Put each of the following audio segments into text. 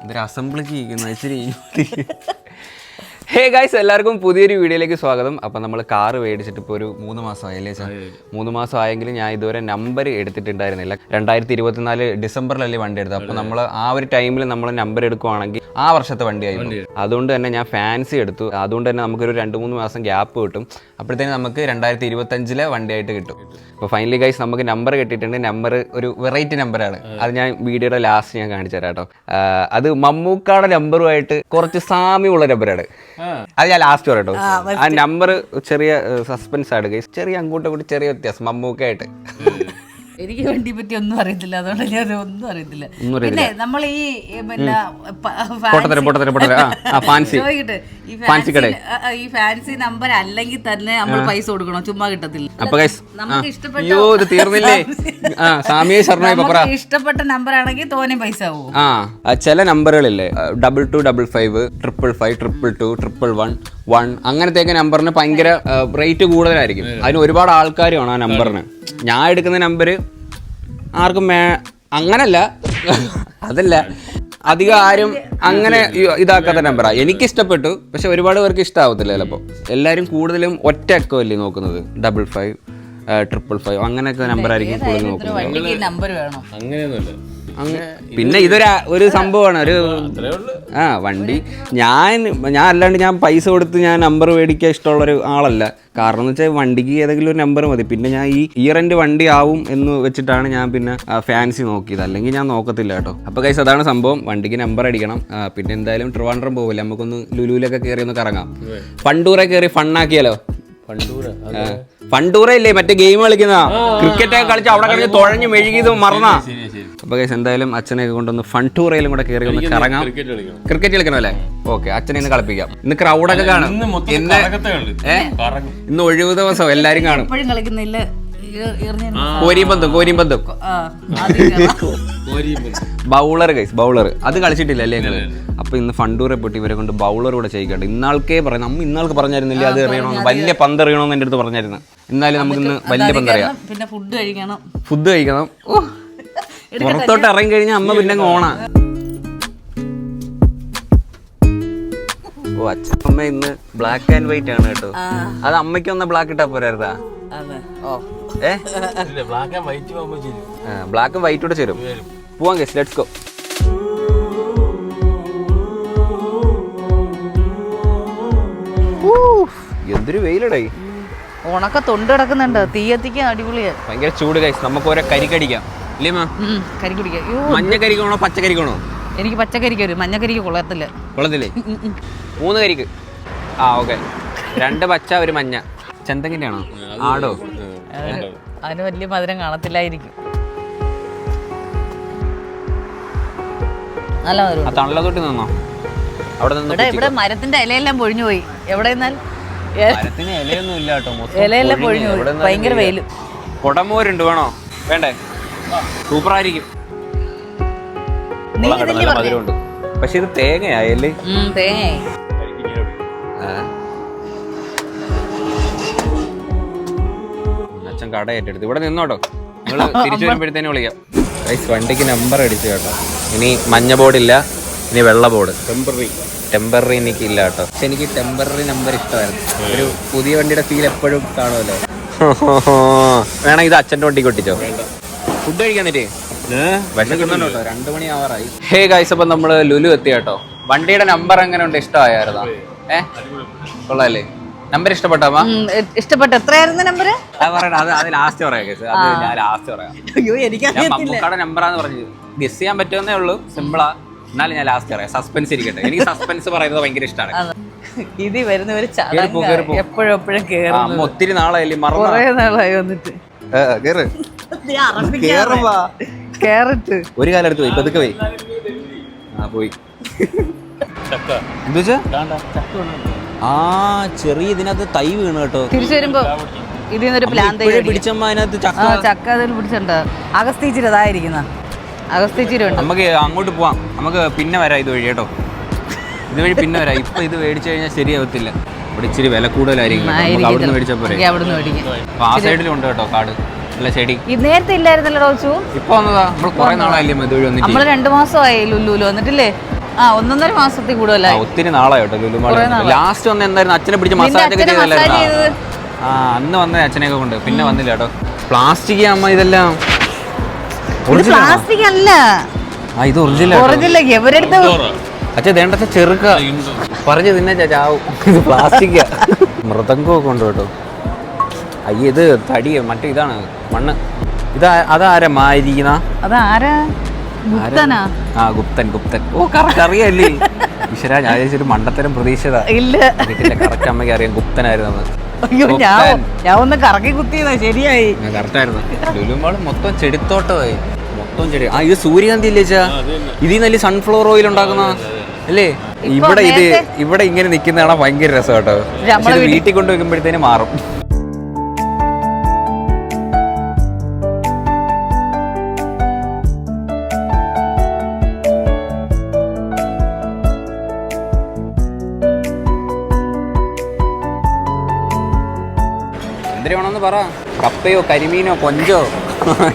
ഇതൊരു അസംബ്ലിക്ക് ഇരിക്കുന്നു ഇച്ചിരി. ഹേ ഗൈസ്, എല്ലാവർക്കും പുതിയൊരു വീഡിയോയിലേക്ക് സ്വാഗതം. അപ്പം നമ്മൾ കാറ് മേടിച്ചിട്ട് ഇപ്പോൾ ഒരു 3 മാസമായി അല്ലേ സാർ? 3 മാസം ആയെങ്കിലും ഞാൻ ഇതുവരെ നമ്പർ എടുത്തിട്ടുണ്ടായിരുന്നില്ല. 2024 ഡിസംബറിലല്ലേ വണ്ടി എടുത്തത്. അപ്പോൾ നമ്മൾ ആ ഒരു ടൈമിൽ നമ്മൾ നമ്പർ എടുക്കുവാണെങ്കിൽ ആ വർഷത്തെ വണ്ടിയായിരുന്നു. അതുകൊണ്ട് തന്നെ ഞാൻ ഫാൻസി എടുത്തു. അതുകൊണ്ട് തന്നെ നമുക്കൊരു 2-3 മാസം ഗ്യാപ്പ് കിട്ടും. അപ്പോഴത്തേനും നമുക്ക് 2025 വണ്ടിയായിട്ട് കിട്ടും. അപ്പോൾ ഫൈനലി ഗൈസ് നമുക്ക് നമ്പർ കിട്ടിയിട്ടുണ്ട്. നമ്പർ ഒരു വെറൈറ്റി നമ്പറാണ്. അത് ഞാൻ വീഡിയോയുടെ ലാസ്റ്റ് ഞാൻ കാണിച്ചു തരാം കേട്ടോ. അത് മമ്മൂക്കാടെ നമ്പറുമായിട്ട് കുറച്ച് സാമ്യമുള്ള നമ്പറാണ്. അത് ഞാൻ ലാസ്റ്റ് പറയട്ടോ. ആ നമ്പർ ചെറിയ സസ്പെൻസ് ആണ് ഗൈസ്. ചെറിയ അങ്ങോട്ടും ഇങ്ങോട്ടും ചെറിയ വ്യത്യാസം മമ്മൂക്കായിട്ട്. എനിക്ക് വണ്ടിയെ പറ്റി ഒന്നും അറിയത്തില്ല, അതുകൊണ്ട് ഞാൻ ഒന്നും അറിയത്തില്ല. പിന്നെ നമ്മൾ ഈ ഈ ഫാൻസി നമ്പർ അല്ലെങ്കിൽ തന്നെ നമ്മൾ പൈസ കൊടുക്കണോ? ചുമ്മാ കിട്ടത്തില്ല. നമുക്ക് ഇഷ്ടപ്പെട്ട നമ്പർ ആണെങ്കിൽ തോനെ പൈസ ആവും. ചില നമ്പറുകളില്ലേ 2255, 555, 222, 111 അങ്ങനത്തെയൊക്കെ നമ്പറിന് ഭയങ്കര റേറ്റ് കൂടുതലായിരിക്കും. അതിന് ഒരുപാട് ആൾക്കാർ വേണം ആ നമ്പറിന്. ഞാൻ എടുക്കുന്ന നമ്പർ ആർക്കും അങ്ങനല്ല, അതല്ല അധികം ആരും അങ്ങനെ ഇതാക്കാത്ത നമ്പറാണ്. എനിക്ക് ഇഷ്ടപ്പെട്ടു, പക്ഷെ ഒരുപാട് പേർക്ക് ഇഷ്ടമാവത്തില്ല ചിലപ്പോൾ. എല്ലാവരും കൂടുതലും ഒറ്റ അക്കമല്ലേ നോക്കുന്നത്. 55, 555 അങ്ങനെയൊക്കെ നമ്പറായിരിക്കും കൂടുതൽ നോക്കുന്നത്. പിന്നെ ഇതൊരു സംഭവമാണ്. വണ്ടി ഞാൻ അല്ലാണ്ട് ഞാൻ പൈസ കൊടുത്ത് ഞാൻ നമ്പർ മേടിക്കാൻ ഇഷ്ടമുള്ളൊരു ആളല്ല. കാരണം എന്ന് വെച്ചാൽ വണ്ടിക്ക് ഏതെങ്കിലും ഒരു നമ്പർ മതി. പിന്നെ ഞാൻ ഈ ഇയർ എൻഡ് വണ്ടി ആവും എന്ന് വെച്ചിട്ടാണ് ഞാൻ പിന്നെ ഫാൻസി നോക്കിയത്. അല്ലെങ്കിൽ ഞാൻ നോക്കത്തില്ല കേട്ടോ. അപ്പോൾ ഗൈസ് അതാണ് സംഭവം. വണ്ടിക്ക് നമ്പർ അടിക്കണം. പിന്നെ എന്തായാലും ട്രിവാൻഡ്രം പോവില്ല, നമുക്കൊന്ന് ലുലുവിലൊക്കെ കയറി ഒന്ന് കറങ്ങാം. ഫണ്ടൂറെ കയറി ഫണ്ണാക്കിയാലോ? ഫണ്ടൂറ ഇല്ലേ മറ്റേ ഗെയിം കളിക്കുന്ന, ക്രിക്കറ്റ് ഒക്കെ കളിച്ച് അവിടെ കളിച്ച് തുഴഞ്ഞ് മെഴുകിയത് മറന്നാ. അപ്പൊ ഗൈസ് എന്തായാലും അച്ഛനെയൊക്കെ കൊണ്ടൊന്ന് ഫണ്ടൂറയിലും കൂടെ കയറി ഒന്ന് കറങ്ങാം. ക്രിക്കറ്റ് കളിക്കണം അല്ലേ? ഓക്കെ, അച്ഛനെ ഇന്ന് കളിപ്പിക്കാം. ഇന്ന് ക്രൗഡൊക്കെ കാണും. ഇന്ന് ഒഴിവ് ദിവസം എല്ലാരും കാണും. കോരിമ്പന്തും ബൗളർ ഗൈസ്, ബൗളർ അത് കളിച്ചിട്ടില്ല അല്ലേ നിങ്ങള്? അപ്പൊ ഇന്ന് ഫണ്ടൂറെ പൊട്ടി ഇവരെ കൊണ്ട് ബൗളർ കൂടെ ചെയ്യിക്കട്ടെ. ഇന്നാൾക്കേ പറയാം, നമ്മ ഇന്നാൾക്ക് പറഞ്ഞായിരുന്നില്ലേ അത് എറിയണമെന്ന്, വലിയ പന്ത് എറിയണമെന്ന് എൻ്റെ അടുത്ത് പറഞ്ഞായിരുന്നു. എന്നാലും നമുക്ക് ഇന്ന് വലിയ പന്തറിയാം. പിന്നെ ഫുഡ് കഴിക്കണം. പുറത്തോട്ട് ഇറങ്ങി കഴിഞ്ഞാൽ അമ്മ പിന്നെ ഓണാ. ഓ അച്ഛമ്മ ഇന്ന് ബ്ലാക്ക് ആൻഡ് വൈറ്റ് ആണ് കേട്ടോ. അത് അമ്മയ്ക്കൊന്ന് ബ്ലാക്ക് ഇട്ടാ പോരായിരുന്നാ? ബ്ലാക്കും വൈറ്റൂടെ ചേരും. പോവാം ഗൈസ്, ലെറ്റ്സ് ഗോ. എന്തൊരു വെയിലടേ. ഉണക്ക തൊണ്ട് കിടക്കുന്നുണ്ട്. തീയത്തിക്കാൻ അടിപൊളിയാ. ഭയങ്കര ചൂട് ഗൈസ്. നമുക്ക് ഓരോ കരിക്കടിക്കാം ഇല്ലേ മാ? കരി കുടിക്കാം. മഞ്ഞ കരിക്കണോ പച്ചക്കരിക്കണോ? എനിക്ക് പച്ചക്കരിക്ക് വരും, മഞ്ഞക്കരിക്ക് കൊള്ളത്തില്ലേ? 3 കരിക്ക്. ഓക്കെ, 2 പച്ച 1 മഞ്ഞ. ചെന്തങ്ങിന്റെ ആണോ? ആടോ? അതിന് വലിയ മധുരം കാണത്തില്ലായിരിക്കും. നല്ല മധുരം. തണലത്തോട്ട് നിന്നോ? അവിടെ നിന്ന് ഇവിടെ മരത്തിന്റെ ഇലയെല്ലാം പൊഴിഞ്ഞു പോയി. എവിടെ നിന്നാൽ മരത്തിന് ഇലയൊന്നും ഇല്ല കേട്ടോ. ഇലയെല്ലാം പൊഴിഞ്ഞു പോയി. ഭയങ്കര വെയില്. കുടമോരുണ്ട്, വേണോ? വേണ്ടേ? സൂപ്പറായിരിക്കും. മധുരമുണ്ട്. പക്ഷെ ഇത് തേങ്ങയായല്ലേ? തേങ്ങയായി. അച്ഛൻ കട ഏറ്റെടുത്ത് ഇവിടെ നിന്നോട്ടോ. നിങ്ങള് തിരിച്ചു വരുമ്പോഴത്തേനും വിളിക്കാം. വണ്ടിക്ക് നമ്പർ അടിച്ചു കേട്ടോ. ഇനി മഞ്ഞ ബോർഡില്ല, ഇനി വെള്ള ബോർഡ്. ടെമ്പററി എനിക്ക് ഇല്ല കേട്ടോ. പക്ഷെ എനിക്ക് ടെമ്പററി നമ്പർ ഇഷ്ടമായിരുന്നു. ഒരു പുതിയ വണ്ടിയുടെ ഫീൽ എപ്പോഴും കാണുമല്ലോ. വേണം ഇത് അച്ഛൻ്റെ വണ്ടിക്ക് ഒട്ടിച്ചോ. ഫുഡ് കഴിക്കാൻ നേരേ വിശക്കുന്നുണ്ടോ? 2 മണി ആവാറായി. ഹേ ഗൈസ്, അപ്പം നമ്മള് ലുലു എത്തി കേട്ടോ. വണ്ടിയുടെ നമ്പർ എങ്ങനെ ഉണ്ട്? ഇഷ്ടമായിരുന്നോ? കൊള്ളാല്ലേ? നമ്പർ ഇഷ്ടപ്പെട്ടോ? ഇഷ്ടപ്പെട്ടു. എത്രയായിരുന്നു നമ്പർ? അത് ലാസ്റ്റ് പറയാം ഗൈസ്. അത് ഞാൻ ലാസ്റ്റ് പറയാം. ഞാൻ മമ്മൂക്കാടെ നമ്പറാന്ന് പറഞ്ഞു. ഗസ് ചെയ്യാൻ പറ്റുമെന്നേ ഉള്ളൂ, സിമ്പിളാ. എന്നാലും ഞാൻ ലാസ്റ്റ് പറയാം. സസ്പെൻസ് ഇരിക്കട്ടെ. എനിക്ക് സസ്പെൻസ് പറയുന്നത് ഭയങ്കര ഇഷ്ടമാണ്. ഇത് വരുന്നവര് എപ്പോഴും ഒത്തിരി നാളായില്ലേ, നാളായി വന്നിട്ട്. ഒരു കാലം എടുത്ത് പോയി, പതുക്കെ പോയി. പോയി ചെറിയ ഇതിനകത്ത് തൈ വീണ് കേട്ടോ. തിരിച്ചു വരുമ്പോ ഇതിന്നൊരു പ്ലാൻ പിടിച്ചമ്മ അതിനകത്ത് ചക്ക അതിൽ പിടിച്ചിട്ടുണ്ട്. അഗസ്തീച്ചിരി അതായിരിക്കുന്ന അഗസ്തീച്ചിരി ഉണ്ട്. നമുക്ക് അങ്ങോട്ട് പോവാം. നമുക്ക് പിന്നെ വരാം ഇതുവഴി കേട്ടോ. ഇതുവഴി പിന്നെ വരാം. ഇപ്പൊ ഇത് മേടിച്ചു കഴിഞ്ഞാൽ ശരിയാവത്തില്ല. ഇവിടെ ഇച്ചിരി വില കൂടുതലായിരിക്കും. അവിടുന്ന് മേടിച്ചാൽ പോരെ. ആ സൈഡിലും ഉണ്ട് കേട്ടോ കാട്. നേരത്തെ ഇല്ലായിരുന്നല്ലോ റോച്ചു. ഇപ്പൊ വന്നതാ. നമ്മൾ കുറെ നാളായില്ലേ ഇതുവഴി വന്നിട്ട്. നമ്മള് 2 മാസമായി ലുലുലു വന്നിട്ടില്ലേ. 1.5 മാസത്തിൽ കൂടുതലായി. ഒത്തിരി നാളായിട്ടോ ലുലുമാൾ. ലാസ്റ്റ് വന്ന് എന്തായിരുന്നു അച്ഛനെ പിടിച്ച് മസാജ് ഒക്കെ ചെയ്തല്ലായിരുന്നു. അന്ന് വന്ന അച്ഛനെയൊക്കെ കൊണ്ട് പിന്നെ വന്നില്ല കേട്ടോ. പ്ലാസ്റ്റിക് അമ്മ ഇതെല്ലാം പ്ലാസ്റ്റിക് അല്ല, ഇത് ഒറിജിനൽ. അച്ഛൻ ദേണ്ടത്തെ ചെറുക്ക പറഞ്ഞു തിന്നെ ചാവും. ഇത് പ്ലാസ്റ്റിക് മൃദംഗമൊക്കെ ഉണ്ട് കേട്ടോ. അയ്യ ഇത് തടി മറ്റേ ഇതാണ് മണ്ണ്. അതാരാ മായിരിക്കുന്ന? അതാരാ? ഗുപ്തൻ. ഓ കറക്റ്റ് അറിയാല്ലേ ഈശ്വര. ഞാൻ ഒരു മണ്ടത്തരം പ്രതീക്ഷിച്ചതാ. ഇല്ല കറക്റ്റ് അമ്മയ്ക്ക് അറിയാം ഗുപ്തനായിരുന്നു. ഞാൻ ഒന്ന് കറക്കി കുത്തിയതാ. ശരിയായി, കറക്റ്റ് ആയിരുന്നു. ലുലുമാൾ മൊത്തം ചെടിത്തോട്ടമായി, മൊത്തം ചെടി. ഇത് സൂര്യകാന്തി ഇല്ലേ ചാ? ഇതിൽ നല്ല സൺഫ്ലവർ ഓയിൽ ഉണ്ടാക്കുന്ന അല്ലേ? ഇവിടെ ഇങ്ങനെ നിൽക്കുന്നതാണ് ഭയങ്കര രസം കേട്ടോ. വീട്ടിൽ കൊണ്ട് വെക്കുമ്പോഴത്തേന് മാറും. എന്തിനു വേണമെന്ന് പറ. കപ്പയോ കരിമീനോ കൊഞ്ചോ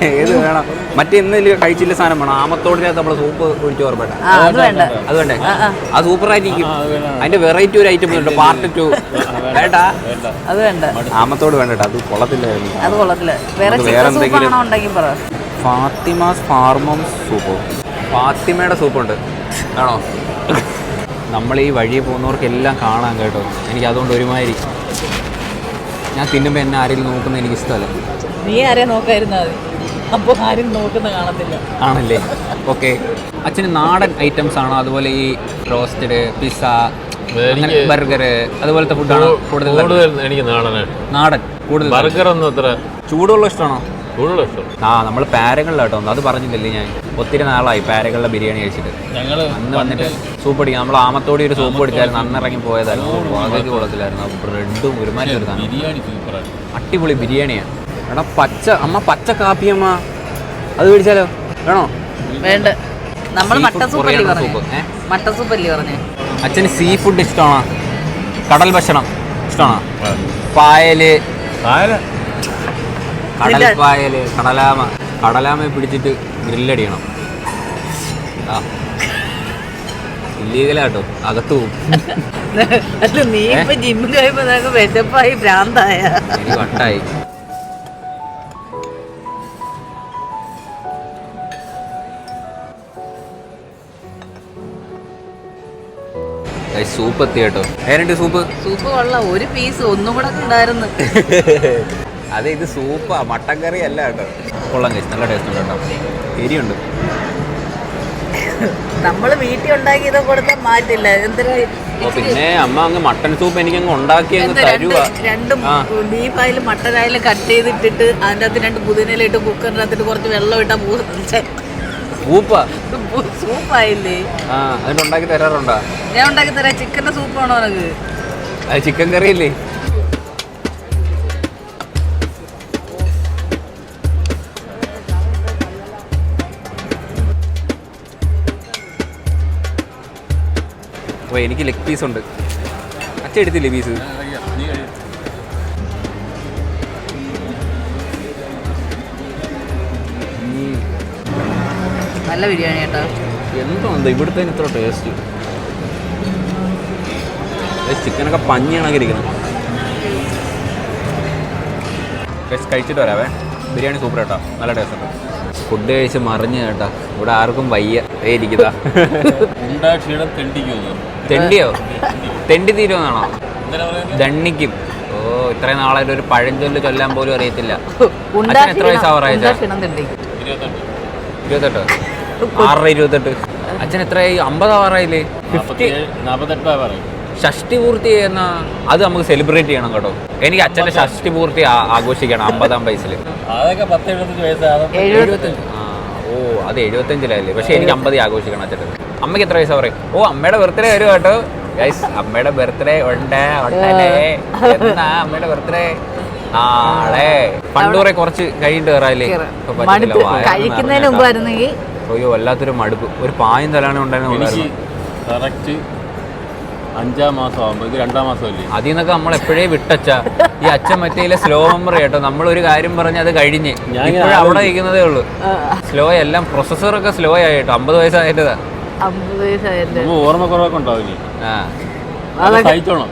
ഏത് വേണം? മറ്റേ ഇന്ന് കഴിച്ചില്ല സാധനം വേണം. ആമത്തോടിനകത്ത് നമ്മൾ സൂപ്പ് ഒഴിച്ച് ഓർമ്മ. അത് വേണ്ടേ? അത് സൂപ്പറായിരിക്കും. അതിന്റെ വെറൈറ്റി ഒരു ഐറ്റം ഉണ്ട്, പാർട്ട് 2. വേണ്ട, അത് വേണ്ട. ആമത്തോട് വേണ്ട, അത് കൊള്ളത്തില്ലായിരുന്നു. അത് കൊള്ളത്തില്ല. വേറെ എന്തെങ്കിലും. ഫാത്തിമാസ് ഫാർമം സൂപ്പ്. ഫാത്തിമയുടെ സൂപ്പുണ്ട് ആണോ? നമ്മൾ ഈ വഴിയെ പോകുന്നവർക്കെല്ലാം കാണാം കേട്ടോ. എനിക്ക് അതുകൊണ്ട് ഒരുമാതിരി ഞാൻ തിന്നുമ്പോൾ എന്നെ ആരെങ്കിലും നോക്കുന്നത് എനിക്ക് ഇഷ്ടമല്ല. നീ ആരെ നോക്കായിരുന്നാ മതി, അപ്പോൾ ആരും നോക്കുന്ന കാണത്തില്ല. ആണല്ലേ? ഓക്കെ. അച്ഛന് നാടൻ ഐറ്റംസ് ആണോ അതുപോലെ ഈ റോസ്റ്റഡ്, പിസ്സ, ബർഗർ അതുപോലത്തെ ഫുഡാണോ കൂടുതൽ? എനിക്ക് നാടൻ കൂടുതൽ. ബർഗർ ഒന്നും അത്ര ചൂടുള്ള ഇഷ്ടമാണോ? നമ്മൾ പാരകളിലാട്ടോ. അത് പറഞ്ഞില്ലല്ലേ ഞാൻ. ഒത്തിരി നാളായി പാരകളിലെ ബിരിയാണി കഴിച്ചിട്ട്. അന്ന് വന്നിട്ട് സൂപ്പ് അടിക്കാം. നമ്മൾ ആമത്തോടി ഒരു സൂപ്പ് അടിച്ചായിരുന്നു. അന്ന് ഇറങ്ങി പോയതായിരുന്നു. അതൊക്കെ കൊള്ളത്തില്ലായിരുന്നു. ബ്രെഡും ഒരുമാതിരി ഒരു അടിപൊളി ബിരിയാണിയാണ്. എടാ അമ്മ പച്ച കാപ്പിയമ്മ അത് മേടിച്ചാലോ? വേണോ? വേണ്ട. നമ്മൾ മട്ടൻ സൂപ്പല്ലേ പറഞ്ഞേ. അച്ഛന് സീ ഫുഡ് ഇഷ്ടമാണോ? കടൽ ഭക്ഷണം ഇഷ്ടമാണോ? പായല്, കടൽപ്പായല്, കടലാമയെ പിടിച്ചിട്ട് ഗ്രില്ലടിയണം. ഇല്ലീഗലാട്ടോ, അകത്തു പോവും. നീ ഇപ്പൊ ജിമ്മിൽ കഴിയുമ്പോ വിശപ്പായി ഭ്രാന്തായ വട്ടായി. സൂപ്പ് എത്തി കേട്ടോ. ഏരണ്ട് സൂപ്പ് കൊള്ളാം. ഒരു പീസ് ഒന്നും കൂടെ ഉണ്ടായിരുന്നു. അതെ, ഇത് സൂപ്പാ, മട്ടൻ കറി അല്ല കേട്ടോ. കൊള്ളാം കഴിച്ചു, നല്ല ടേസ്റ്റ് ഉണ്ട് കേട്ടോ. എരിയുണ്ട്. നമ്മള് വീട്ടിൽ ഉണ്ടാക്കിയത് കൊടുത്താൽ മാറ്റില്ല. പിന്നെ അമ്മ അങ്ങ് മട്ടൻ സൂപ്പ് എനിക്കങ്ങ് ഉണ്ടാക്കി തരുവാ. രണ്ടും ബീഫായാലും മട്ടനായാലും കട്ട് ചെയ്തിട്ടിട്ട് അതിൻ്റെ അകത്ത് 2 പുതിനയിലിട്ട് കുക്കറിനകത്തിട്ട് കുറച്ച് വെള്ളം ഇട്ടാ സൂപ്പായില്ലേ? അതിന് ഉണ്ടാക്കി തരാറുണ്ടോ? ഞാൻ ഉണ്ടാക്കി തരാം. ചിക്കന്റെ സൂപ്പാണോ നിനക്ക്? അത് ചിക്കൻ കറി അല്ലേ? അപ്പോൾ എനിക്ക് ലെഗ് പീസ് ഉണ്ട്. അച്ഛൻ എടുത്തില്ലേ പീസ്? നല്ല ബിരിയാണി കേട്ടോ. എന്തോ ഇവിടുത്തെ ഇത്ര ടേസ്റ്റ്. ചിക്കനൊക്കെ പഞ്ഞിയാണെങ്കിൽ ഇരിക്കണം. കഴിച്ചിട്ട് വരാവേ. ബിരിയാണി സൂപ്പർ കേട്ടോ, നല്ല ടേസ്റ്റ് ഉണ്ട്. ഫുഡ് കഴിച്ച് മറിഞ്ഞ് കേട്ടാ. ഇവിടെ ആർക്കും വയ്യ ഇരിക്കുന്നതാ. തെണ്ടിയോ? തെണ്ടി തീരുമെന്നാണോ? ദണ്ണിക്കും. ഓ, ഇത്രയും നാളായിട്ട് ഒരു പഴഞ്ചൊല്ല് ചൊല്ലാൻ പോലും അറിയത്തില്ല. അച്ഛൻ എത്ര വയസ്സാവാറായ? 28. 6:28. അച്ഛൻ എത്രയായി? 50 ആവാറായില്ലേ? 48 ഷഷ്ടി പൂർത്തി ചെയ്യുന്ന അത് നമുക്ക് സെലിബ്രേറ്റ് ചെയ്യണം കേട്ടോ. എനിക്ക് അച്ഛൻ്റെ ഷഷ്ടി പൂർത്തി ആഘോഷിക്കണം 50-ആം വയസ്സിൽ. ഓ, അത് 75-ലായില്ലേ? പക്ഷെ എനിക്ക് 50 ആഘോഷിക്കണം അച്ഛൻ്റെ. അമ്മയ്ക്ക് എത്ര വയസ്സാ പറയും? ഓ, അമ്മയുടെ ബർത്ത്ഡേ വരും കേട്ടോ ഗൈസ്. അമ്മയുടെ ബർത്ത്ഡേ ഉണ്ട്. എന്നാ അമ്മയുടെ ബർത്ത്ഡേ? നാളെ. പണ്ടൂറെ കുറച്ച് കഴിഞ്ഞിട്ട് കയറാല്ലേ? കഴിക്കുന്നതിന് മുമ്പായിരുന്നെങ്കിൽ അയ്യോ വല്ലാത്തൊരു മടുപ്പ്. ഒരു പായും തലാണ് ഉണ്ടായിരുന്നു. 5-ാം മാസം ആകുമ്പോൾ ഇത് 2-ാം മാസമല്ലേ? അതിൽ നിന്നൊക്കെ നമ്മൾ എപ്പോഴേ വിട്ടച്ച. ഈ അച്ഛൻ മറ്റേ സ്ലോ മെമ്മറി കേട്ടോ. നമ്മളൊരു കാര്യം പറഞ്ഞ് അത് കഴിഞ്ഞ് അവിടെ ഇരിക്കുന്നതേ ഉള്ളൂ. സ്ലോ എല്ലാം പ്രൊസസ്സറൊക്കെ സ്ലോ ആയി കേട്ടോ. 50 വയസ്സായിട്ടതാ. 50 വയസ്സായല്ലേ. നമ്മൾ ഓർമ്മക്കുറവൊക്കെ ഉണ്ടാവില്ലേ, സഹിച്ചോണം.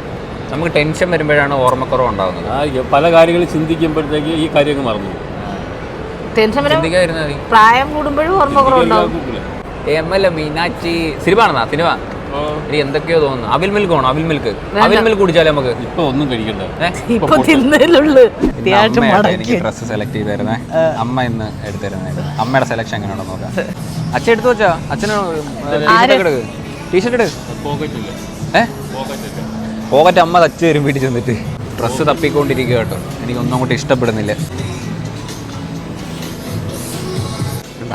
നമുക്ക് ടെൻഷൻ വരുമ്പോഴാണ് ഓർമ്മക്കുറവ് ഉണ്ടാകുന്നത്. പല കാര്യങ്ങൾ ചിന്തിക്കുമ്പോഴത്തേക്ക് ഈ കാര്യമൊക്കെ മറന്നു. ടെൻഷൻ പ്രായം കൂടുമ്പോഴും ഓർമ്മക്കുറവുണ്ടാവും. മീനാച്ചി സിനിമ ആണെന്നാ സിനിമ ഇനി എന്തൊക്കെയോ തോന്നുന്നു. അവിൽ മിൽക്ക് വേണോ? അവിൽ മിൽക്ക് കുടിച്ചാലേ നമുക്ക് ഇപ്പൊ ഒന്നും കഴിക്കണ്ട. എനിക്ക് ഡ്രസ്സ് സെലക്ട് ചെയ്തായിരുന്നേ. അമ്മ ഇന്ന് എടുത്തിരുന്നായിരുന്നു. അമ്മയുടെ സെലക്ഷൻ എങ്ങനെയാണെന്ന് നോക്കാം. അച്ഛൻ എടുത്തു വെച്ചാ അച്ഛന് ടീഷർട്ട് പോക്കറ്റ് അമ്മ തച്ച് തരും വീട്ടിൽ ചെന്നിട്ട്. ഡ്രസ്സ് തപ്പിക്കൊണ്ടിരിക്കുക കേട്ടോ. എനിക്കൊന്നും അങ്ങോട്ട് ഇഷ്ടപ്പെടുന്നില്ല.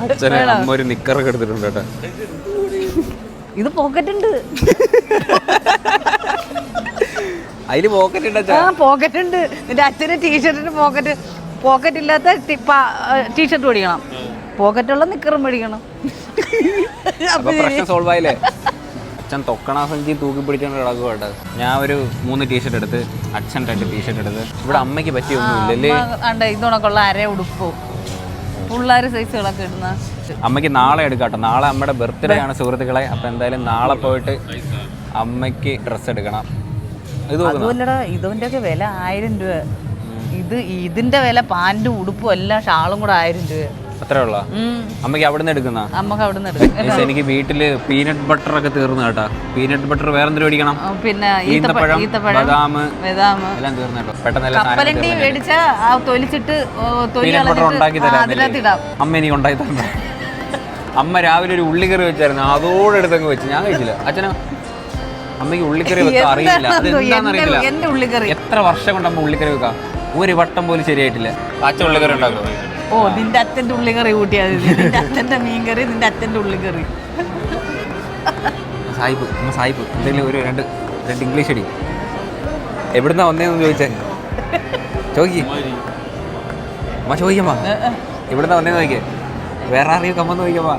അച്ഛനെ അമ്മ ഒരു നിക്കറൊക്കെ എടുത്തിട്ടുണ്ട് കേട്ടോ. ഇത് പോക്കറ്റ് ഉണ്ട്. അതില് പോക്കറ്റ് ഉണ്ട്. പോക്കറ്റ് ഉണ്ട്. നിന്റെ അച്ഛന് ടീഷർട്ടിന് പോക്കറ്റ് ഇല്ലാത്ത ടീഷർട്ട് മേടിക്കണം, പോക്കറ്റുള്ള നിക്കറും മേടിക്കണം. പ്രശ്നം സോൾവ് ആയില്ലേ? അച്ഛൻ തൊക്കണ സഞ്ചി തൂക്കി പിടിച്ചോണ്ട് കിടക്കുക കേട്ടോ. ഞാൻ ഒരു 3 ടീഷർട്ട് എടുത്ത്, അച്ഛൻ 2 ടീഷർട്ട് എടുത്ത്. ഇവിടെ അമ്മയ്ക്ക് പറ്റിയൊന്നുമില്ലല്ലേ? ഇതോണക്കുള്ള അര ഉടുപ്പോ പിള്ളേർ സൈസുകളൊക്കെ ഇടുന്ന. അമ്മയ്ക്ക് നാളെ എടുക്കാട്ടോ. നാളെ അമ്മയുടെ ബർത്ത്ഡേ ആണ് സുഹൃത്തുക്കളെ. അപ്പൊ എന്തായാലും നാളെ പോയിട്ട് അമ്മയ്ക്ക് ഡ്രസ്സ് എടുക്കണം. അതുമല്ലടാ, ഇതിന്റെ ഒക്കെ വില 1000 രൂപ. ഇതിന്റെ വില പാന്റും ഉടുപ്പും എല്ലാം ഷാളും കൂടെ 1000 രൂപ. അത്രേ ഉള്ള അമ്മയ്ക്ക് അവിടുന്ന് എടുക്കുന്ന. അമ്മക്ക് അവിടുന്ന് എടുക്കും. എനിക്ക് വീട്ടില് പീനട്ട് ബട്ടർ ഒക്കെ തീർന്നു കേട്ടോ. പീനട്ട് ബട്ടർ വേറെന്തിനും മേടിക്കണം. പിന്നെ ഈന്തപ്പഴം, ബദാം എല്ലാം തീർന്നു കേട്ടോ. പെട്ടെന്ന് തൊലിച്ചിട്ട് പീനട്ട് ബട്ടർ ഉണ്ടാക്കി തരാം. അമ്മ എനിക്ക് ഉണ്ടാക്കി തരണ്ട. അമ്മ രാവിലെ ഒരു ഉള്ളിക്കറി വെച്ചായിരുന്നു. അതോടെ എടുത്തങ്ങ് വെച്ച്. ഞാൻ കഴിച്ചില്ല. അച്ഛനോ? അമ്മയ്ക്ക് ഉള്ളിക്കറി വെക്കാൻ അറിയില്ല. അതെന്താണെന്നറിയില്ല. എത്ര വർഷം കൊണ്ട് അമ്മ ഉള്ളിക്കറി വെക്കാം? ഒരു വട്ടം പോലും ശരിയായിട്ടില്ല. അച്ഛൻ ഉള്ളിക്കറി ഉണ്ടാക്കും. ഓ, നിന്റെ അച്ഛൻ്റെ ഉള്ളിക്കറി കൂട്ടിയാൽ മതി. നിന്റെ അച്ഛൻ്റെ മീൻകറി, നിന്റെ അച്ഛൻ്റെ ഉള്ളിക്കറി. സായിപ്പ് എന്തെങ്കിലും ഒരു രണ്ട് ഇംഗ്ലീഷ് അടി. എവിടുന്നാ വന്നേന്ന് ചോദിച്ചേ? അമ്മ ചോദിക്കമ്മ എവിടുന്നാ വന്നേന്ന് ചോദിക്കേ. വേറെ അറിയോ കമ്മെന്ന് ചോദിക്കമ്മ.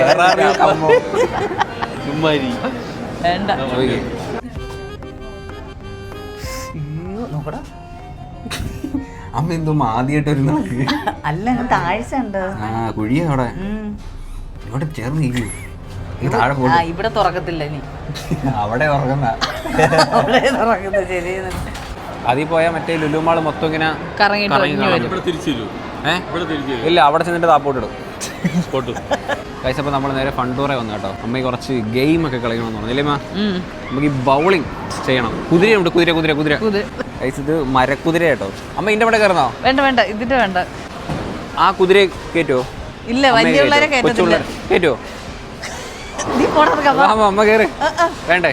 വേറെ അറിയോ കമ്മോ? വേണ്ട ചോദിക്കേ. അമ്മ എന്തോ ആദ്യമായിട്ട് ഒരു നടക്ക്. അല്ല, താഴ്ച ഉണ്ട്. കുഴിയ അവിടെ ഇങ്ങോട്ട് ചേർന്ന് താഴെ പോയി. ഇവിടെ തുറക്കത്തില്ല ഇനി. അവിടെ തുറക്കുന്ന ശരി. അതിൽ പോയാൽ മറ്റേ ലുലുമാള് മൊത്തം ഇങ്ങനെ ഇല്ല. അവിടെ ചെന്നിട്ട് താപ്പോട്ടിടും. കഴിച്ചപ്പോൾ നമ്മൾ നേരെ ഫണ്ടൂറെ വന്നു കേട്ടോ. അമ്മയ്ക്ക് കുറച്ച് ഗെയിം ഒക്കെ കളിക്കണമെന്ന് പറഞ്ഞില്ലേ അമ്മ? നമുക്ക് ഈ ബൗളിംഗ് ചെയ്യണം. കുതിരയുണ്ട്. കുതിര കഴിച്ചത് മരക്കുതിര കേട്ടോ. അമ്മ ഇതിന്റെ അവിടെ കയറുന്നോ? വേണ്ട ഇതിന്റെ വേണ്ട. ആ കുതിര കേറ്റോ? ഇല്ല, വലിയ പിള്ളേരെ കേറ്റോ? അമ്മ കയറി. വേണ്ടേ?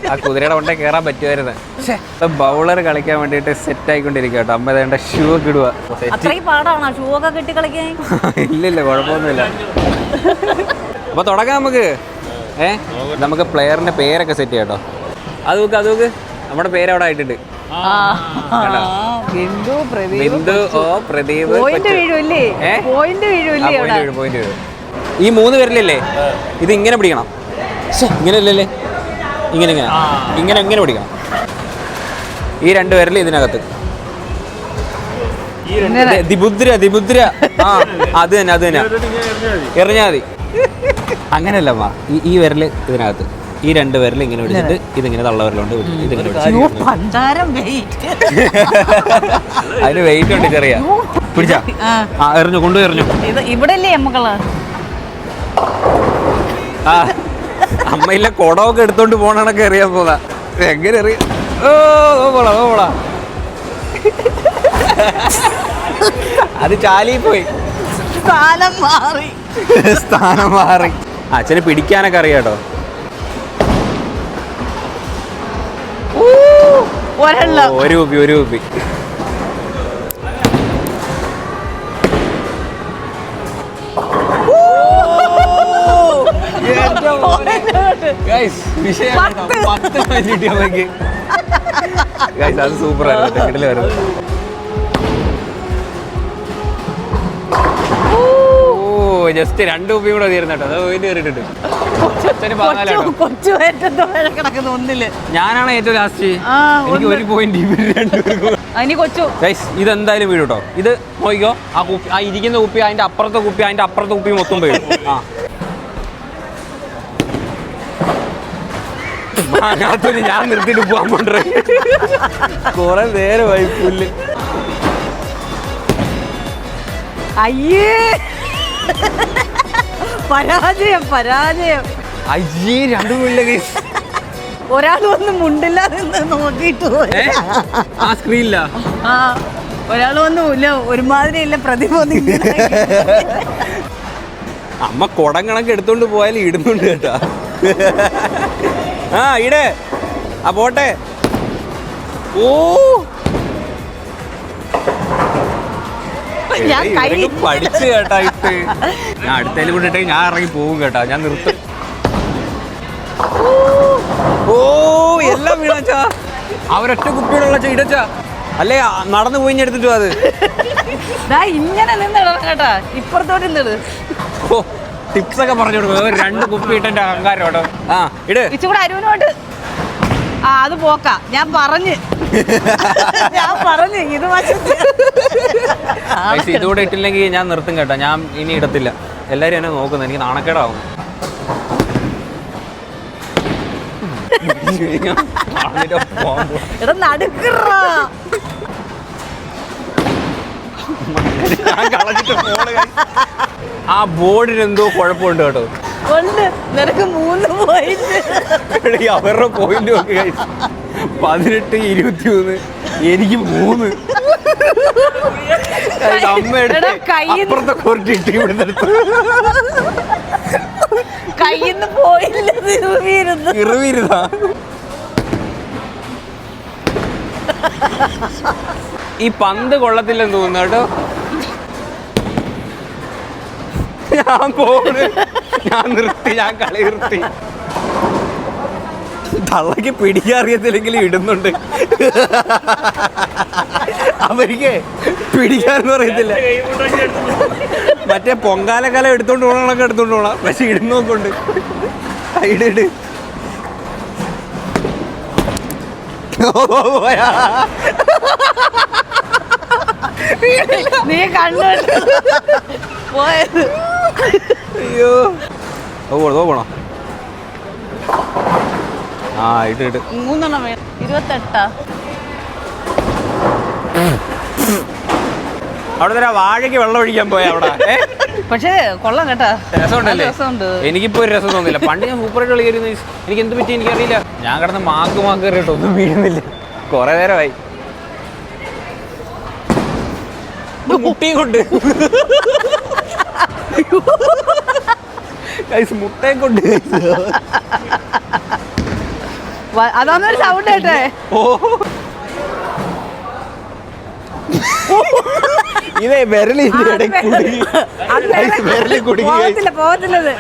ആ കുതിരയുടെ കൊണ്ടേ കയറാൻ പറ്റുമായിരുന്നു. ബൗളർ കളിക്കാൻ വേണ്ടിട്ട് സെറ്റ് ആയിക്കൊണ്ടിരിക്കുക കേട്ടോ. അമ്മ വേണ്ട ഷൂ ഒക്കെ ഇടുക. ഇല്ല കുഴപ്പമൊന്നുമില്ല. അപ്പൊ തുടങ്ങാം നമുക്ക്. നമുക്ക് പ്ലെയറിന്റെ പേരൊക്കെ സെറ്റ് ചെയ്യാം കേട്ടോ. അത് നോക്ക് നമ്മുടെ പേര് അവിടെ ആയിട്ടുണ്ട്. ബിന്ദു, പ്രദീപ്. പോയിന്റ്. ഈ 3 പേരിലല്ലേ ഇത് ഇങ്ങനെ പിടിക്കണം. ഇങ്ങനെ അല്ലല്ലേ, ഇങ്ങനെ പിടിക്കണം. ഈ 2 പേരിൽ ഇതിനകത്ത് ദിബുദ്ര. ആ അത് തന്നെ എറിഞ്ഞാ മതി. അങ്ങനെയല്ല അമ്മ. ഈ വിരല് ഇതിനകത്ത്, ഈ 2 പേരിൽ ഇങ്ങനെ പിടിച്ചിട്ട് ഇതിങ്ങനെ തള്ളവരലുണ്ട്. ഇതിങ്ങനെ അതിന് വെയിറ്റ് ഉണ്ട് ചെറിയ. പിടിച്ചാ എറിഞ്ഞു കൊണ്ടുപോയി ഇവിടെ അമ്മയില്ല കുടമൊക്കെ എടുത്തോണ്ട് പോണൊക്കെ എറിയാൻ പോതാ. എങ്ങനെ എറിയ? പോളാ അത് ചാലി പോയി. സ്ഥാനം മാറി. അച്ഛന് പിടിക്കാനൊക്കെ അറിയാട്ടോ. ഒരു കുപ്പി. അത് സൂപ്പർ ആയിരുന്നു. ജസ്റ്റ് 2 കുപ്പി കൂടെ തീർന്നട്ടോ. അത് പോയിന്റ് കയറിയിട്ടുണ്ട്. ഞാനാണ് ഏറ്റവും ലാസ്റ്റ്. എനിക്ക് 1 പോയിന്റ്. 2 പേർക്ക് അതിന് കൊച്ചു ഇതെന്തായാലും വീഴും കേട്ടോ. ഇത് നോക്കിക്കോ, ആ കുപ്പി, ആ ഇരിക്കുന്ന കുപ്പി, അതിന്റെ അപ്പുറത്തെ കുപ്പി, അതിന്റെ അപ്പുറത്തെ കുപ്പി മൊത്തം വീഴും. അതിനകത്തൊരു ഞാൻ നിർത്തിയിട്ട് പോകാൻ പോണ്ടേ, കുറെ നേരമായി പുല്ല്. അയ്യേ പരാജയം. അയ്യേ, രണ്ടും ഇല്ല. ഒരാൾ വന്ന് മുണ്ടില്ല നിന്ന് നോക്കിയിട്ട് ആ സ്ക്രീനില്ല. ആ ഒരാൾ വന്ന് ഒരുമാതിരി ഇല്ല പ്രതിഭ. അമ്മ കുടം കണക്ക് എടുത്തോണ്ട് പോയാലും ഇടുന്നുണ്ട് കേട്ടാ. ആ ഇടേ, ആ പോട്ടെ. ഓ പഠിച്ചു കേട്ടാ. ഇട്ട് ഞാൻ അടുത്തേലും കൂടെ ഇട്ടേ ഞാൻ ഇറങ്ങി പോകും കേട്ടാ. ഞാൻ നിർത്തും. ഓ എല്ലാം വീണാച്ചാ. അവരൊറ്റ കുപ്പിയോടുള്ള ഇടച്ചാ. അല്ലേ നടന്നു പോയി എടുത്തിട്ടു അത്. ഇങ്ങനെ നിന്നിടണം കേട്ടാ, ഇപ്പുറത്തോട്ട് നിന്നിട്. ഓ ടിപ്സ് ഒക്കെ പറഞ്ഞു കൊടുക്കും. 2 കുപ്പി ഇട്ടെന്റെ അഹങ്കാരം കേട്ടോ. ആ ഇട്. ഇച്ചിരി അരുവിനോട്ട്. ആ അത് പോക്ക. ഞാൻ പറഞ്ഞു ഇത് ഇതുകൂടെ ഇട്ടില്ലെങ്കിൽ ഞാൻ നിർത്തും കേട്ടോ. ഞാൻ ഇനി ഇടത്തില്ല. എല്ലാരും എന്നെ നോക്കുന്നു, എനിക്ക് നാണക്കേടാവും. ആ ബോർഡിന് എന്തോ കുഴപ്പമുണ്ട് കേട്ടോ. നിനക്ക് 3 പോയിന്റ്. അവരുടെ പോയിന്റ് നോക്കി 18, 23, എനിക്ക് 3. അമ്മയുടെ കുറച്ചിട്ട് ഇവിടെ കയ്യിന്ന് പോയില്ല, ഇറുവിരുതാ. ഈ പന്ത് കൊള്ളത്തില്ലെന്ന് തോന്നുന്നു കേട്ടോ. ഞാൻ പോണ്, ഞാൻ നിർത്തി, ഞാൻ കളി നിർത്തി. തള്ളക്ക് പിടിക്കാൻ അറിയത്തില്ലെങ്കിലും ഇടുന്നുണ്ട്. അവർക്ക് പിടിക്കാന്ന് പറയത്തില്ല. മറ്റേ പൊങ്കാലക്കാലം എടുത്തോണ്ട് പോകണൊക്കെ എടുത്തോണ്ട് പോകണം. പക്ഷെ ഇടുന്നൊക്കെ ഉണ്ട്. ഇട് നീ കണ്ടു പോയത്. അയ്യോ പോണോ. ആ ഇട്ട് 3 വേണം. 28. അവിടെ തന്നെ വാഴയ്ക്ക് വെള്ളം ഒഴിക്കാൻ പോയ അവിടെ. പക്ഷേ കൊള്ളാം കേട്ടാ, രസമുണ്ടല്ലേ? രസമുണ്ട്. എനിക്കിപ്പോ ഒരു രസം തോന്നില്ല. പണ്ട് ഞാൻ സൂപ്പറായിട്ട് കളിക്കായിരുന്നു. എനിക്ക് എന്ത് പറ്റി എനിക്കറിയില്ല. ഞാൻ കിടന്ന് മാക്ക് കയറിയിട്ട് ഒന്നും വീഴുന്നില്ല. കുറെ നേരമായി. മുട്ടിയും കൊണ്ട് മുട്ടയും കൊണ്ട് അതൊന്നൊരു സൗണ്ട് കേട്ടെ. ഇതേ വിരലി പോകത്തില്ലത്.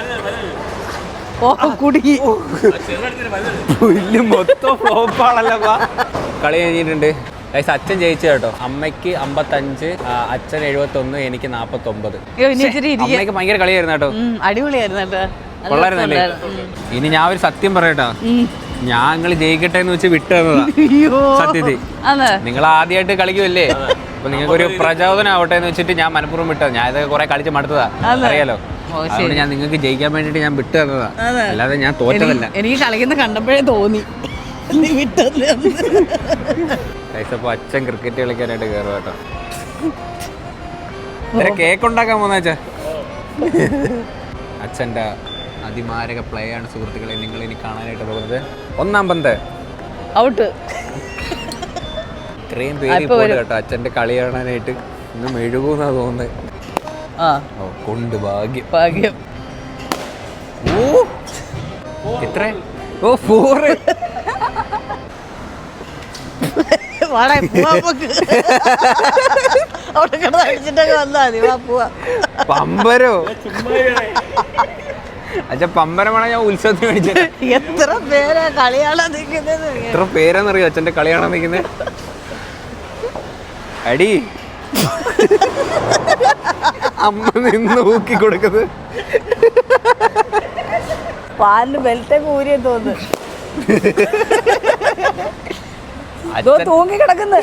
കുടുങ്ങി പുല്ല് മൊത്തം ഫ്ലോപ്പാണല്ലോ. കളി കഴിഞ്ഞിട്ടുണ്ട്. അച്ഛൻ ജയിച്ചു കേട്ടോ. അമ്മയ്ക്ക് 55, അച്ഛൻ 71, എനിക്ക് 49. അമ്മയ്ക്ക് ഭയങ്കര കളിയായിരുന്നു കേട്ടോ. അടിപൊളിയായിരുന്നു കേട്ടോ. കൊള്ളായിരുന്നല്ലേ? ഇനി ഞാൻ ഒരു സത്യം പറയട്ടോ, ഞാൻ നിങ്ങൾ ജയിക്കട്ടെ എന്ന് വെച്ച് വിട്ടു തന്നതാ. സത്യത്തിൽ നിങ്ങൾ ആദ്യമായിട്ട് കളിക്കുമല്ലേ, അപ്പൊ നിങ്ങൾക്ക് ഒരു പ്രചോദനം ആവട്ടെ എന്ന് വെച്ചിട്ട് ഞാൻ മനഃപൂർവ്വം വിട്ടത്. ഞാൻ ഇതൊക്കെ കുറെ കളിച്ച് മടുത്തതാ, അറിയാലോ. അതുകൊണ്ട് ഞാൻ നിങ്ങൾക്ക് ജയിക്കാൻ വേണ്ടിട്ട് ഞാൻ വിട്ടു തന്നതാ, അല്ലാതെ ഞാൻ തോറ്റതല്ല. എനിക്ക് കളിക്കുന്ന കണ്ടപ്പോഴേ തോന്നി അപ്പൊ അച്ഛൻ ക്രിക്കറ്റ് കളിക്കാനായിട്ട് കയറുക കേട്ടോ. കേക്ക് ഉണ്ടാക്കാൻ പോന്നാച്ചാ. അച്ഛൻ്റെ അതിമാരക പ്ലേ ആണ് സുഹൃത്തുക്കളെ നിങ്ങൾ ഇനി കാണാനായിട്ട് പോകുന്നത്. 1-ാം പന്ത് ഔട്ട്. ഇത്രയും പേര് പോലെ കേട്ടോ അച്ഛൻ്റെ കളി കാണാനായിട്ട്. ഇന്ന് മെഴുകുന്നാ തോന്നുന്നത്. കൊണ്ട് ഭാഗ്യം. എത്ര? 4. പമ്പരോ? അച്ഛാ പമ്പരമാണ് ഞാൻ ഉത്സവത്തിന് മേടിച്ചത്. എത്ര പേരാ കളിയാണാൻ നിൽക്കുന്നത്? എത്ര പേരാന്നറിയോ അച്ഛൻ്റെ കളിയാണാൻ നിൽക്കുന്നത്? അടി അമ്മ നിന്ന് ഊക്കി കൊടുക്കുന്നത്. പാലിന് ബെൽറ്റൊക്കെ ഊരിയ തോന്നുന്നു. തൂങ്ങി കിടക്കുന്നു.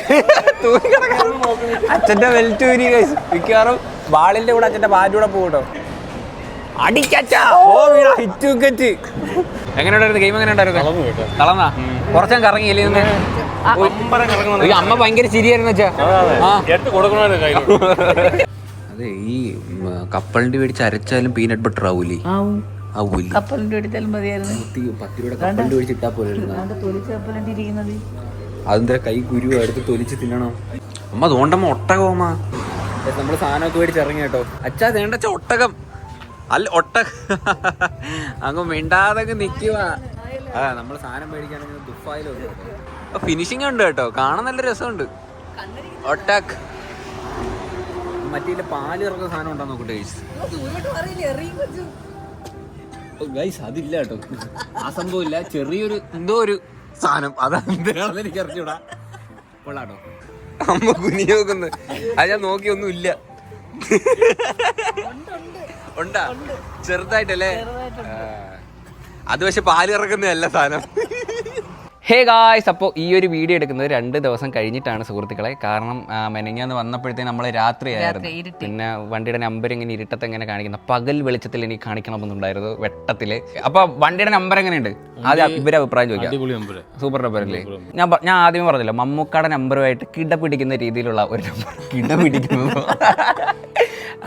അച്ഛന്റെ ബെൽറ്റ് ഊരി ഗൈസ്. മിക്കവാറും ബാളിന്റെ കൂടെ അച്ഛന്റെ ബാറ്റ് കൂടെ പോകട്ടോ. എങ്ങനെയുണ്ടായിരുന്നു ഗെയിം? എങ്ങനെയുണ്ടായിരുന്നു? തളർന്നാ? കുറച്ചാൻ കറങ്ങിയില്ലേ? അമ്മ ഭയങ്കര ചിരിയായിരുന്നു വെച്ചാ. അതെ, ഈ കപ്പലിന്റെ മേടിച്ച് അരച്ചാലും പീനട്ട് ബട്ടർ ആവൂലേ? കപ്പലിന്റെ അടിച്ചാലും മതിയായിരുന്നു. 10 രൂപയുടെ കപ്പലിന്റെ മേടിച്ച് ഇട്ടാ പോലെ അതിന്റെ കൈ കുരുവ എടുത്ത് തൊലിച്ച് തിന്നണം. അമ്മ തോണ്ടമ്മ ഒട്ടകമാ. നമ്മള് സാധനമൊക്കെ മേടിച്ച് ഇറങ്ങി കേട്ടോ. അച്ഛാ തേണ്ടച്ച ഒട്ടകം അല്ല, അങ്ങ് മിണ്ടാതൊക്കെ നിക്കുവാ. നമ്മള് സാധനം മേടിക്കാണെങ്കിൽ ദുഫായിലോ. ഫിനിഷിംഗ് ഉണ്ട് കേട്ടോ, കാണാൻ നല്ല രസമുണ്ട്. ഒട്ടക് മറ്റേ പാല് ഇറക്കുന്ന സാധനം ഉണ്ടോ നോക്കട്ടെ ഗൈസ്. അതില്ല കേട്ടോ, ആ സംഭവം ഇല്ല. ചെറിയൊരു എന്തോ ഒരു സാധനം, അതെന്താണെന്ന് എനിക്ക് അറിഞ്ഞൂടാ. കൊള്ളാട്ടോ. അമ്മ കുനി നോക്കുന്നു. അത് ഞാൻ നോക്കിയൊന്നും ഇല്ല. ഉണ്ടാ ചെറുതായിട്ടല്ലേ? അത് പക്ഷെ പാല് ഇറക്കുന്നതല്ല സാധനം. ഹേ ഗായ്സ്, അപ്പോൾ ഈ ഒരു വീഡിയോ എടുക്കുന്നത് 2 ദിവസം കഴിഞ്ഞിട്ടാണ് സുഹൃത്തുക്കളെ. കാരണം മെനങ്ങാന്ന് വന്നപ്പോഴത്തേക്ക് നമ്മൾ രാത്രിയായിരുന്നു. പിന്നെ വണ്ടിയുടെ നമ്പർ ഇങ്ങനെ ഇരുട്ടത്ത് എങ്ങനെ കാണിക്കുന്ന, പകൽ വെളിച്ചത്തിൽ എനിക്ക് കാണിക്കണമെന്നുണ്ടായിരുന്നു, വെട്ടത്തില്. അപ്പൊ വണ്ടിയുടെ നമ്പർ എങ്ങനെയുണ്ട്? ആദ്യം ഇവരെ അഭിപ്രായം ചോദിക്കാം. സൂപ്പർ നമ്പർ അല്ലേ? ഞാൻ ആദ്യമേ പറഞ്ഞല്ലോ, മമ്മൂക്കാടെ നമ്പറുമായിട്ട് കിട പിടിക്കുന്ന രീതിയിലുള്ള ഒരു നമ്പർ. കിട പിടിക്കുന്നത്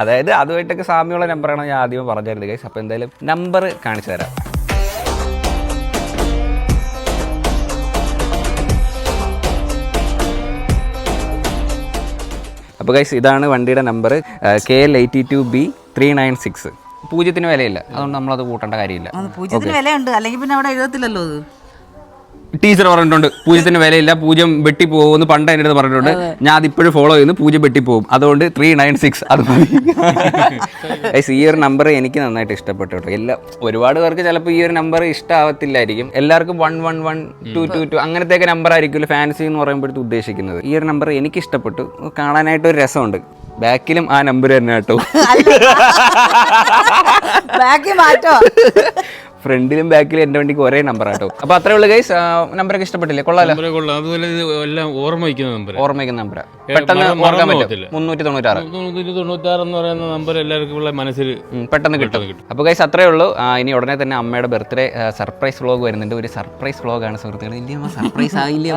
അതായത് അതുമായിട്ടൊക്കെ സാമ്യമുള്ള നമ്പറാണ് ഞാൻ ആദ്യമേ പറഞ്ഞിരുന്നത് ഗൈസ്. അപ്പോൾ എന്തായാലും നമ്പർ കാണിച്ചു തരാം. അപ്പോൾ ഗൈസ്, ഇതാണ് വണ്ടിയുടെ നമ്പർ, KL82B396. 0 വിലയില്ല, അതുകൊണ്ട് നമ്മളത് കൂട്ടേണ്ട കാര്യമില്ല. 0 വിലയുണ്ട്, അല്ലെങ്കിൽ പിന്നെ അവിടെ എഴുതത്തില്ലല്ലോ. അത് ടീച്ചർ പറഞ്ഞിട്ടുണ്ട് 0 വിലയില്ല, 0 വെട്ടി പോകുമെന്ന് പണ്ട് എൻ്റെ അടുത്ത് പറഞ്ഞിട്ടുണ്ട്. ഞാൻ അതിപ്പോഴും ഫോളോ ചെയ്യുന്നു, 0 വെട്ടി പോകും. അതുകൊണ്ട് 396 അത് മതി. ഈ ഒരു നമ്പർ എനിക്ക് നന്നായിട്ട് ഇഷ്ടപ്പെട്ടു കേട്ടോ. ഒരുപാട് പേർക്ക് ചിലപ്പോൾ ഈ ഒരു നമ്പർ ഇഷ്ടമാവത്തില്ലായിരിക്കും. എല്ലാവർക്കും 111 അങ്ങനത്തെയൊക്കെ നമ്പർ ആയിരിക്കുമല്ലോ ഫാൻസി എന്ന് പറയുമ്പോഴത്തെ ഉദ്ദേശിക്കുന്നത്. ഈ ഒരു നമ്പർ എനിക്ക് ഇഷ്ടപ്പെട്ടു, കാണാനായിട്ട് ഒരു രസമുണ്ട്. ബാക്കിലും ആ നമ്പർ തന്നെ കേട്ടോ. ഫ്രണ്ടിലും ബാക്കിലും എൻ്റെ വണ്ടിക്ക് ഒരേ നമ്പർ ആട്ടോ. അപ്പൊ അത്രേ ഉള്ളു ഗൈസ്. നമ്പറൊക്കെ ഇഷ്ടപ്പെട്ടില്ലേ? കൊള്ളാലോ. അതുപോലെ എല്ലാം ഓർമ്മിക്കുന്ന നമ്പർ പെട്ടെന്ന് ഓർക്കാൻ പറ്റും. 396 എന്ന് പറയുന്ന നമ്പർ എല്ലാവർക്കും മനസ്സിൽ പെട്ടെന്ന് കിട്ടും. അപ്പൊ ഗൈസ് അത്രേ ഉള്ളൂ. ഇനി ഉടനെ തന്നെ അമ്മയുടെ ബർത്ത്ഡേ സർപ്രൈസ് വ്ളോഗ് വരുന്നുണ്ട്. ഒരു സർപ്രൈസ് വ്ളോഗാണ് സുഹൃത്തുക്കളെ. ഇല്ല സർപ്രൈസ് ആയില്ലേ?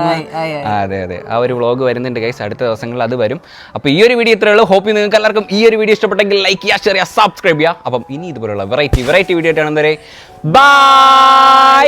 അതെ, ആ ഒരു വ്ളോഗ് വരുന്നുണ്ട് ഗൈസ്. അടുത്ത ദിവസങ്ങളിൽ അത് വരും. അപ്പൊ ഈ ഒരു വീഡിയോ ഇത്രേ ഉള്ളൂ. ഹോപ്പ് നിങ്ങൾക്ക് എല്ലാവർക്കും ഈ ഒരു വീഡിയോ ഇഷ്ടപ്പെട്ടെങ്കിൽ ലൈക്ക് ചെയ്യുക, ഷെയർ ചെയ്യുക, സബ്സ്ക്രൈബ് ചെയ്യുക. അപ്പം ഇനി ഇതുപോലുള്ള വെറൈറ്റി വീഡിയോ ആയിട്ടാണ്. ബൈ.